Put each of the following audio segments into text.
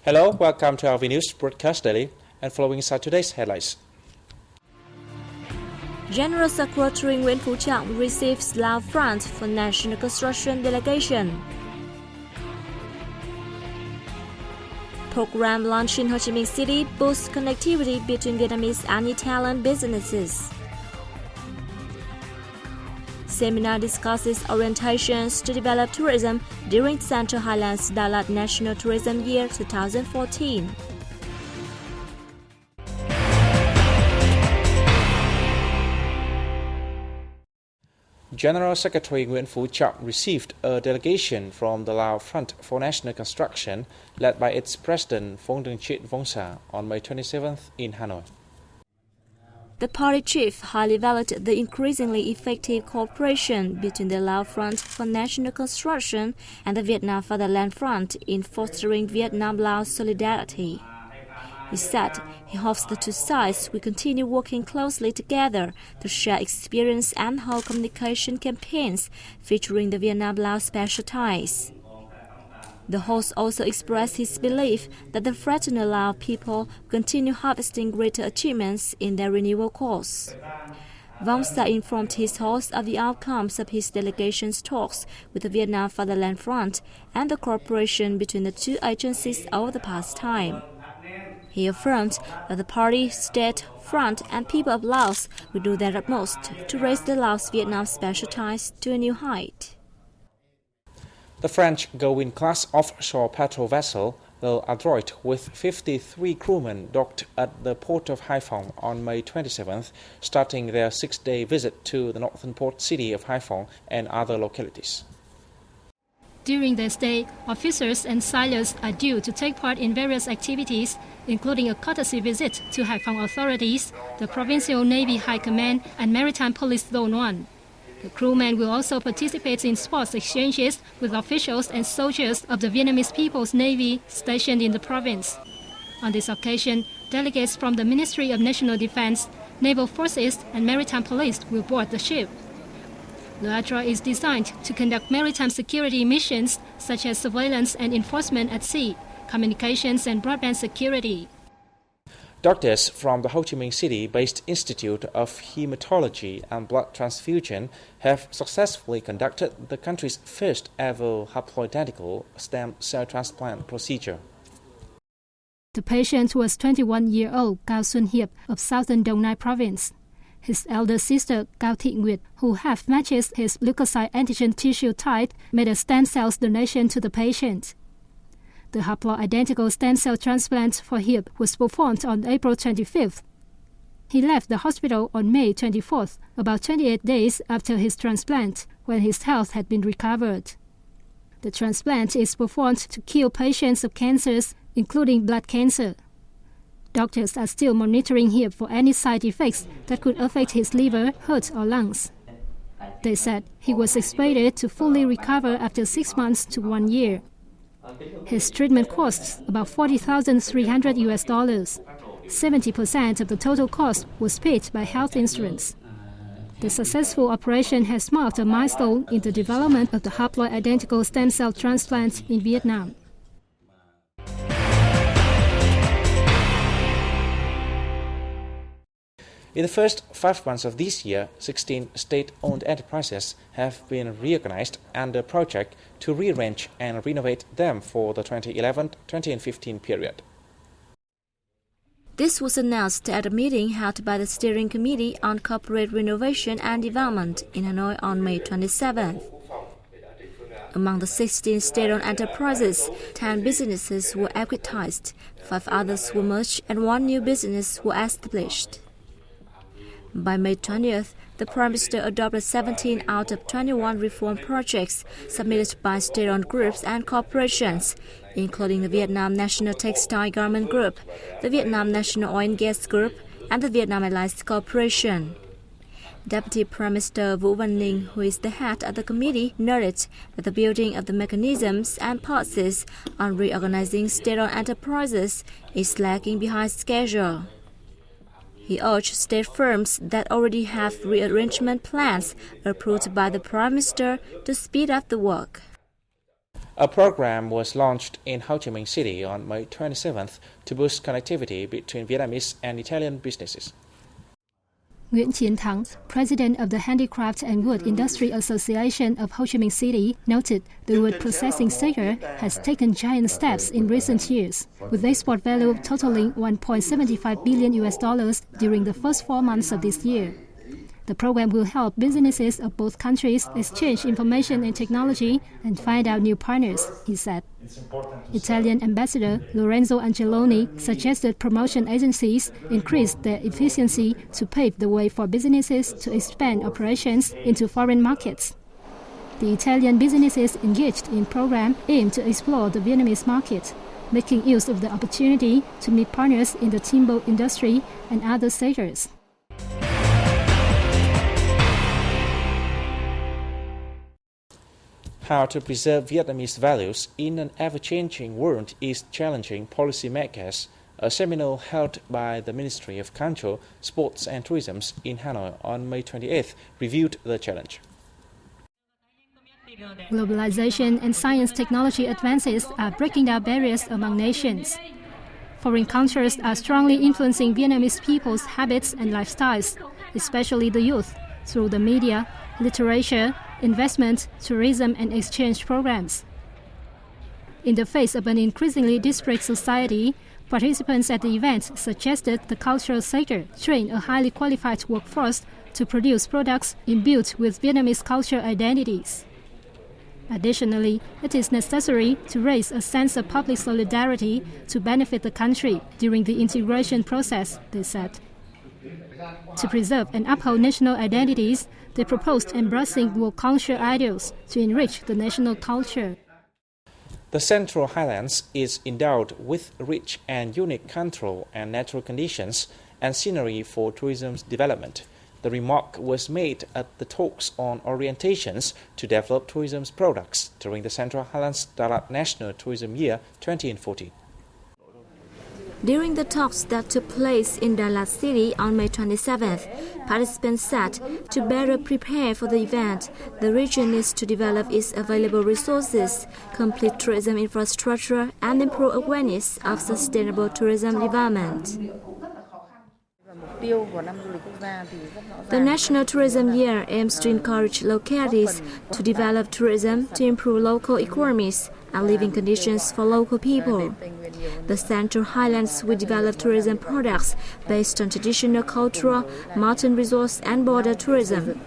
Hello, welcome to our VNews broadcast daily, and following are today's headlines. General Secretary Nguyễn Phú Trọng receives Lao Front for National Construction delegation. Program launched in Ho Chi Minh City boosts connectivity between Vietnamese and Italian businesses. Seminar discusses orientations to develop tourism during Central Highlands Đà Lạt National Tourism Year 2014. General Secretary Nguyễn Phú Trọng received a delegation from the Lao Front for National Construction, led by its president Phong Đương Chit Vongsa, on May 27th in Hanoi. The party chief highly valued the increasingly effective cooperation between the Lao Front for National Construction and the Vietnam Fatherland Front in fostering Vietnam-Lao solidarity. He said he hopes the two sides will continue working closely together to share experience and hold communication campaigns featuring the Vietnam-Lao special ties. The host also expressed his belief that the fraternal Lao people continue harvesting greater achievements in their renewal course. Vongsa informed his host of the outcomes of his delegation's talks with the Vietnam Fatherland Front and the cooperation between the two agencies over the past time. He affirmed that the party, state, front, and people of Laos will do their utmost to raise the Laos-Vietnam special ties to a new height. The French Gawain-class offshore patrol vessel, the Adroit, with 53 crewmen, docked at the port of Haiphong on May 27th, starting their 6-day visit to the northern port city of Haiphong and other localities. During their stay, officers and sailors are due to take part in various activities, including a courtesy visit to Haiphong authorities, the Provincial Navy High Command, and Maritime Police Zone 1. The crewmen will also participate in sports exchanges with officials and soldiers of the Vietnamese People's Navy stationed in the province. On this occasion, delegates from the Ministry of National Defense, Naval Forces, and Maritime Police will board the ship. The Adroit is designed to conduct maritime security missions such as surveillance and enforcement at sea, communications and broadband security. Doctors from the Ho Chi Minh City-based Institute of Hematology and Blood Transfusion have successfully conducted the country's first ever haploidentical stem cell transplant procedure. The patient was 21-year-old Cao Xuân Hiệp of southern Dong Nai province. His elder sister, Cao Thị Nguyệt, who half matches his leukocyte antigen tissue type, made a stem cells donation to the patient. The haploidentical stem cell transplant for Hiệp was performed on April 25th. He left the hospital on May 24th, about 28 days after his transplant, when his health had been recovered. The transplant is performed to cure patients of cancers, including blood cancer. Doctors are still monitoring Hiệp for any side effects that could affect his liver, heart, or lungs. They said he was expected to fully recover after 6 months to 1 year. His treatment costs about $40,300. 70% of the total cost was paid by health insurance. The successful operation has marked a milestone in the development of the haploidentical stem cell transplant in Vietnam. In the first 5 months of this year, 16 state-owned enterprises have been reorganized under a project to rearrange and renovate them for the 2011-2015 period. This was announced at a meeting held by the Steering Committee on Corporate Renovation and Development in Hanoi on May 27th. Among the 16 state-owned enterprises, 10 businesses were equitized, 5 others were merged, and 1 new business was established. By May 20th, the Prime Minister adopted 17 out of 21 reform projects submitted by state-owned groups and corporations, including the Vietnam National Textile Garment Group, the Vietnam National Oil and Gas Group, and the Vietnam Airlines Corporation. Deputy Prime Minister Vũ Văn Ninh, who is the head of the committee, noted that the building of the mechanisms and policies on reorganizing state-owned enterprises is lagging behind schedule. He urged state firms that already have rearrangement plans approved by the Prime Minister to speed up the work. A program was launched in Ho Chi Minh City on May 27th to boost connectivity between Vietnamese and Italian businesses. Nguyễn Chiến Thắng, president of the Handicraft and Wood Industry Association of Ho Chi Minh City, noted the wood processing sector has taken giant steps in recent years, with export value totaling $1.75 billion during the first 4 months of this year. The program will help businesses of both countries exchange information and technology and find out new partners, he said. Italian Ambassador Lorenzo Angeloni suggested promotion agencies increase their efficiency to pave the way for businesses to expand operations into foreign markets. The Italian businesses engaged in program aim to explore the Vietnamese market, making use of the opportunity to meet partners in the timber industry and other sectors. How to preserve Vietnamese values in an ever-changing world is challenging policymakers. A seminar held by the Ministry of Culture, Sports and Tourism in Hanoi on May 28th reviewed the challenge. Globalization and science technology advances are breaking down barriers among nations. Foreign cultures are strongly influencing Vietnamese people's habits and lifestyles, especially the youth, through the media, literature, investment, tourism, and exchange programs. In the face of an increasingly disparate society, participants at the event suggested the cultural sector train a highly qualified workforce to produce products imbued with Vietnamese cultural identities. Additionally, it is necessary to raise a sense of public solidarity to benefit the country during the integration process, they said. To preserve and uphold national identities, they proposed embracing world culture ideals to enrich the national culture. The Central Highlands is endowed with rich and unique cultural and natural conditions and scenery for tourism's development. The remark was made at the talks on orientations to develop tourism's products during the Central Highlands Đà Lạt National Tourism Year 2014. During the talks that took place in Đà Lạt City on May 27th, participants said to better prepare for the event, the region needs to develop its available resources, complete tourism infrastructure, and improve awareness of sustainable tourism development. The National Tourism Year aims to encourage localities to develop tourism to improve local economies and living conditions for local people. The Central Highlands will develop tourism products based on traditional cultural, mountain resorts, and border tourism.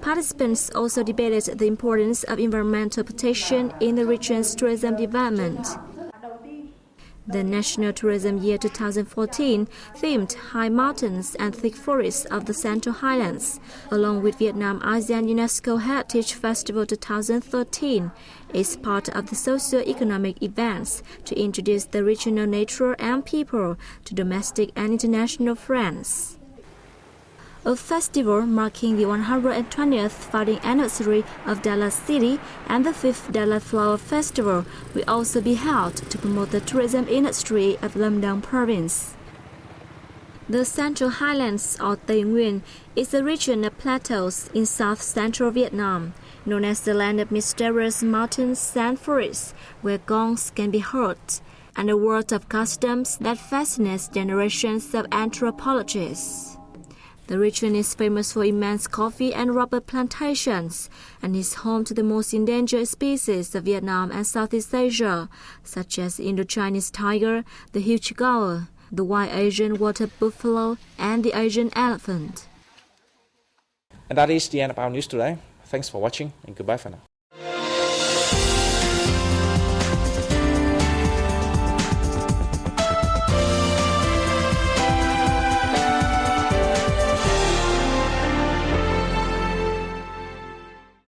Participants also debated the importance of environmental protection in the region's tourism development. The National Tourism Year 2014 themed high mountains and thick forests of the Central Highlands, along with Vietnam ASEAN UNESCO Heritage Festival 2013, is part of the socio-economic events to introduce the regional nature and people to domestic and international friends. A festival marking the 120th founding anniversary of Đà Lạt City and the 5th Đà Lạt Flower Festival will also be held to promote the tourism industry of Lâm Đồng Province. The Central Highlands, or Tây Nguyên, is a region of plateaus in south-central Vietnam, known as the land of mysterious mountains and forests, where gongs can be heard, and a world of customs that fascinates generations of anthropologists. The region is famous for immense coffee and rubber plantations and is home to the most endangered species of Vietnam and Southeast Asia, such as the Indo-Chinese tiger, the huge gaur, the white Asian water buffalo, and the Asian elephant. And that is the end of our news today. Thanks for watching and goodbye for now.